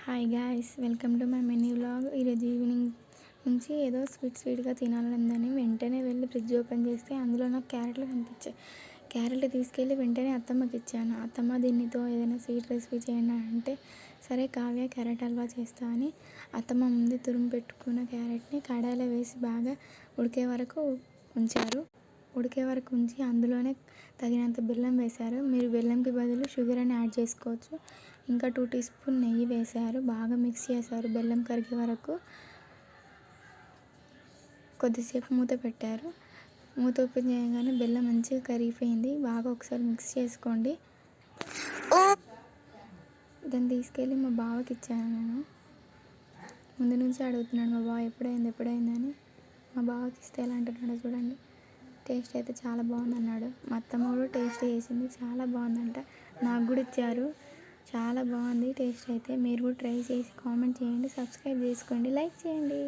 Hi guys, welcome to my mini vlog. ఈరోజు evening నుంచి ఏదో స్వీట్గా తినాలని వెంటనే వెళ్ళి ఫ్రిడ్జ్ ఓపెన్ చేస్తే అందులో నాకు క్యారెట్లు కనిపించాయి. క్యారెట్ తీసుకెళ్ళి వెంటనే అత్తమ్మకి ఇచ్చాను. అత్తమ్మ దీనితో ఏదైనా స్వీట్ రెసిపీ చేయండి అంటే, సరే కావ్య క్యారెట్ హల్వా చేస్తా అని అత్తమ్మ ముందు తురుము పెట్టుకున్న క్యారెట్ని కడాయిలో వేసి బాగా ఉడికే వరకు ఉంచారు. ఉంచి అందులోనే తగినంత బెల్లం వేశారు. మీరు బెల్లంకి బదులు షుగర్ అని యాడ్ చేసుకోవచ్చు. ఇంకా 2 టీ స్పూన్ నెయ్యి వేశారు. బాగా మిక్స్ చేశారు బెల్లం కరిగే వరకు. కొద్దిసేపు మూత పెట్టారు. మూత ఓపెన్ చేయగానే బెల్లం మంచిగా కరిగిపోయింది. బాగా ఒకసారి మిక్స్ చేసుకోండి. దాన్ని తీసుకెళ్ళి మా బావకి ఇచ్చాను. నేను ముందు నుంచి అడుగుతున్నాను మా బావ ఎప్పుడైందని. మా బావకి ఇస్తే ఎలా అంటున్నాడో చూడండి. టేస్ట్ అయితే చాలా బాగుంది అన్నాడు. మా అత్తమ్మ కూడా టేస్ట్ చేసింది, చాలా బాగుందంట. నాకు కూడా ఇచ్చారు. చాలా బాగుంది టేస్ట్ అయితే. మీరు కూడా ట్రై చేసి కామెంట్ చేయండి, సబ్స్క్రైబ్ చేసుకోండి, లైక్ చేయండి.